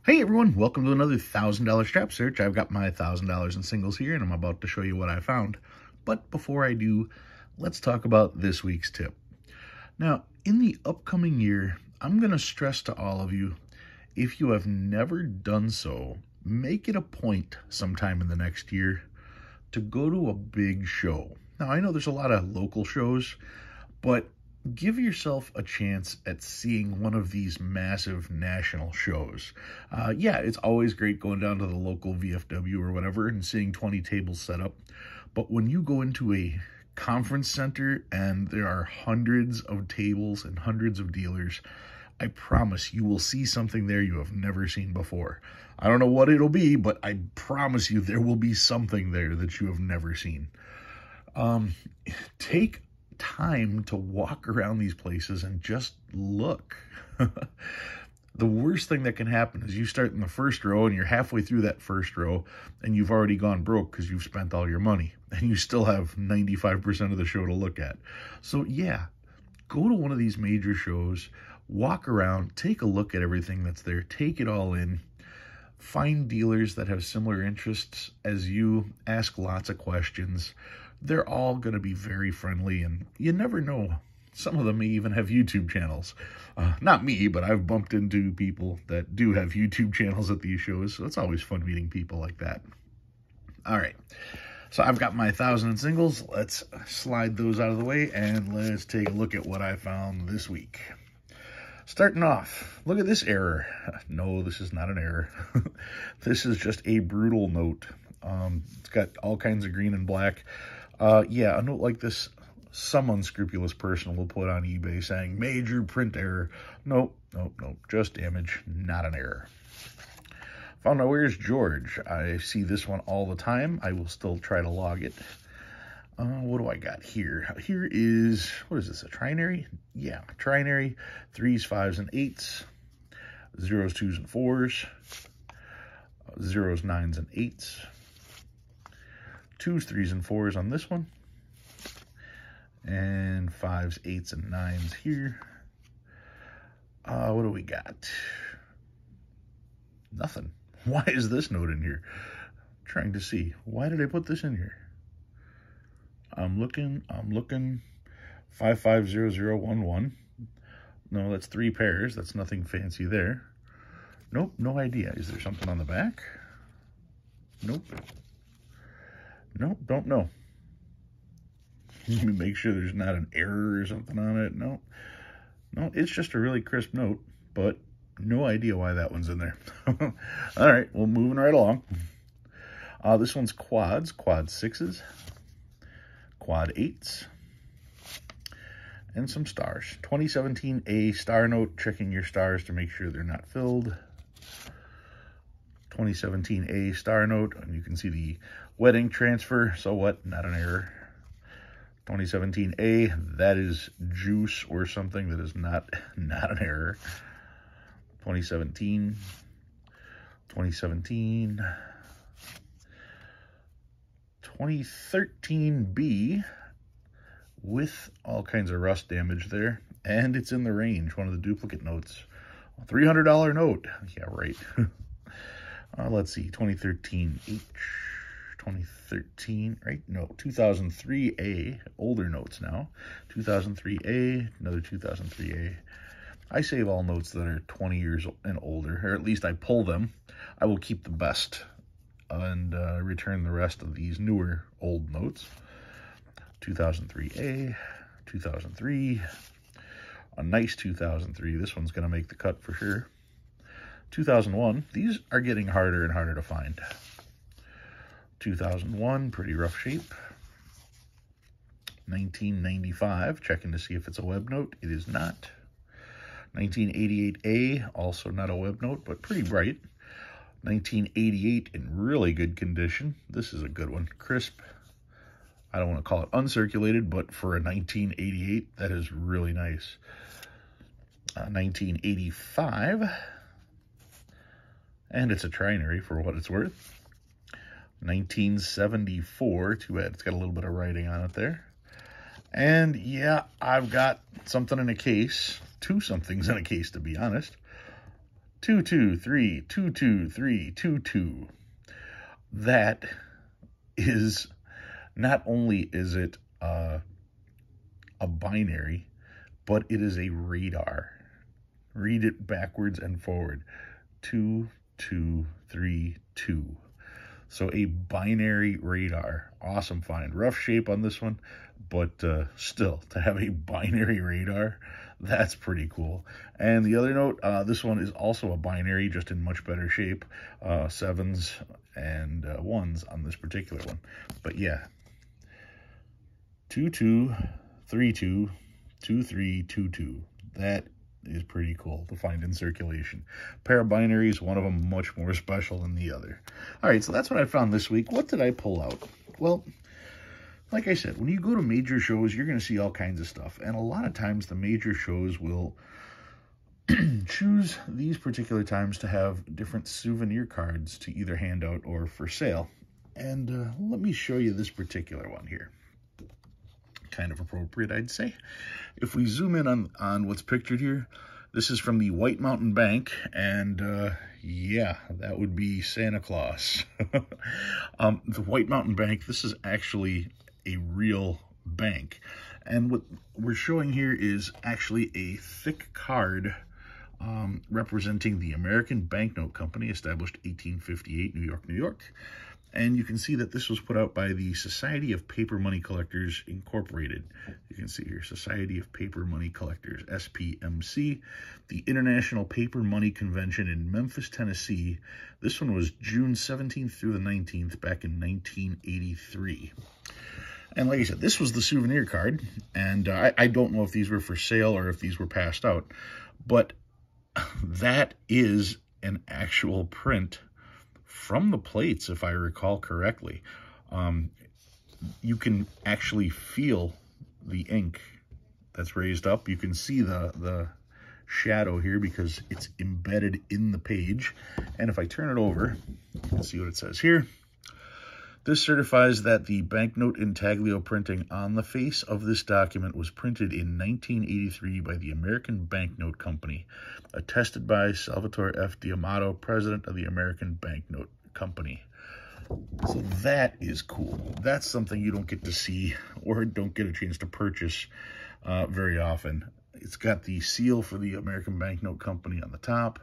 Hey everyone, welcome to another $1,000 strap search. I've got my $1,000 in singles here and I'm about to show you what I found. But before I do, let's talk about this week's tip. Now, in the upcoming year, I'm going to stress to all of you, if you have never done so, make it a point sometime in the next year to go to a big show. Now, I know there's a lot of local shows, but give yourself a chance at seeing one of these massive national shows. Yeah, it's always great going down to the local VFW or whatever and seeing 20 tables set up. But when you go into a conference center and there are hundreds of tables and hundreds of dealers, I promise you will see something there you have never seen before. I don't know what it'll be, but I promise you there will be something there that you have never seen. Take time to walk around these places and just look. The worst thing that can happen is you start in the first row and you're halfway through that first row and you've already gone broke because you've spent all your money and you still have 95% of the show to look at. So yeah, go to one of these major shows, walk around, take a look at everything that's there, take it all in, find dealers that have similar interests as you, ask lots of questions. They're all going to be very friendly, and you never know. Some of them may even have YouTube channels. Not me, but I've bumped into people that do have YouTube channels at these shows, so it's always fun meeting people like that. All right, so I've got my 1,000 in singles. Let's slide those out of the way, and let's take a look at what I found this week. Starting off, look at this error. No, this is not an error. This is just a brutal note. It's got all kinds of green and black. Yeah, a note like this, some unscrupulous person will put on eBay saying, major print error. Nope, just damage, not an error. Found my Where's George. I see this one all the time. I will still try to log it. What do I got here? Here is, what is this, a trinary? Yeah, trinary, 3s, 5s, and 8s, 0s, 2s, and 4s, 0s, 9s, and 8s, 2s, 3s, and 4s on this one, and 5s, 8s, and 9s here. What do we got? Nothing. Why is this note in here? I'm trying to see. Why did I put this in here? I'm looking. 550011. No, that's 3 pairs. That's nothing fancy there. Nope, no idea. Is there something on the back? Nope, don't know. Let me make sure there's not an error or something on it. No, it's just a really crisp note, but no idea why that one's in there. All right, well, moving right along. This one's quads, quad 6s, quad 8s, and some stars. 2017 A star note, checking your stars to make sure they're not filled. 2017 A star note, and you can see the wedding transfer, so what, not an error. 2017 A, that is juice or something, that is not an error. 2017 B with all kinds of rust damage there, and it's in the range, one of the duplicate notes. $300 note, yeah, right. Let's see, 2013 H, 2013, right? No, 2003A, older notes now. 2003A, another 2003A. I save all notes that are 20 years and older, or at least I pull them. I will keep the best and return the rest of these newer old notes. 2003A, 2003, a nice 2003. This one's going to make the cut for sure. 2001, these are getting harder and harder to find. 2001, pretty rough shape. 1995, checking to see if it's a web note. It is not. 1988A, also not a web note, but pretty bright. 1988 in really good condition. This is a good one. Crisp. I don't want to call it uncirculated, but for a 1988, that is really nice. 1985, and it's a trinary for what it's worth. 1974, too bad it's got a little bit of writing on it there. And yeah, I've got something in a case, 2 somethings in a case to be honest. 223, 223, 22. That is, not only is it a binary, but it is a radar. Read it backwards and forward. 2, 2, 3, 2. So a binary radar. Awesome find. Rough shape on this one, but still, to have a binary radar, that's pretty cool. And the other note, this one is also a binary, just in much better shape. 7s and 1s on this particular one. But yeah, 2, 2, 3, 2, 2, 3, 2, 2. That is pretty cool to find in circulation. Pair of binaries, one of them much more special than the other. All right, so that's what I found this week. What did I pull out? Well, like I said, when you go to major shows, you're going to see all kinds of stuff. And a lot of times the major shows will choose these particular times to have different souvenir cards to either hand out or for sale. And let me show you this particular one here. Kind of appropriate, I'd say. If we zoom in on what's pictured here, this is from the White Mountain Bank, and yeah, that would be Santa Claus. The White Mountain Bank, this is actually a real bank, and what we're showing here is actually a thick card representing the American Banknote Company, established 1858, New York, New York. And you can see that this was put out by the Society of Paper Money Collectors, Incorporated. You can see here, Society of Paper Money Collectors, SPMC. The International Paper Money Convention in Memphis, Tennessee. This one was June 17th through the 19th, back in 1983. And like I said, this was the souvenir card. And I don't know if these were for sale or if these were passed out. But that is an actual print from the plates, if I recall correctly. You can actually feel the ink that's raised up. You can see the shadow here because it's embedded in the page. And if I turn it over, you can see what it says here. This certifies that the banknote intaglio printing on the face of this document was printed in 1983 by the American Banknote Company, attested by Salvatore F. D'Amato, president of the American Banknote Company. So that is cool. That's something you don't get to see or don't get a chance to purchase very often. It's got the seal for the American Banknote Company on the top,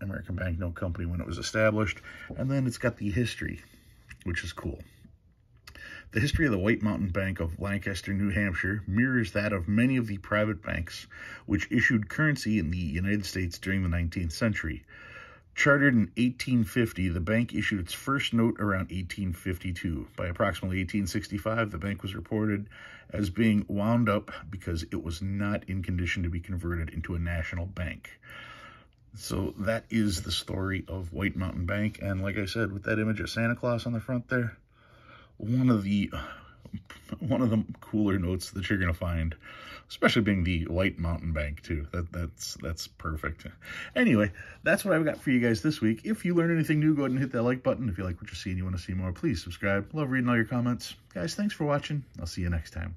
American Banknote Company when it was established, and then it's got the history, which is cool. The history of the White Mountain Bank of Lancaster, New Hampshire mirrors that of many of the private banks which issued currency in the United States during the 19th century. Chartered in 1850, the bank issued its first note around 1852. By approximately 1865, the bank was reported as being wound up because it was not in condition to be converted into a national bank. So that is the story of White Mountain Bank. And like I said, with that image of Santa Claus on the front there, one of the cooler notes that you're going to find, especially being the White Mountain Bank too. That's perfect. Anyway, that's what I've got for you guys this week. If you learned anything new, go ahead and hit that like button. If you like what you see and you want to see more, please subscribe. Love reading all your comments. Guys, thanks for watching. I'll see you next time.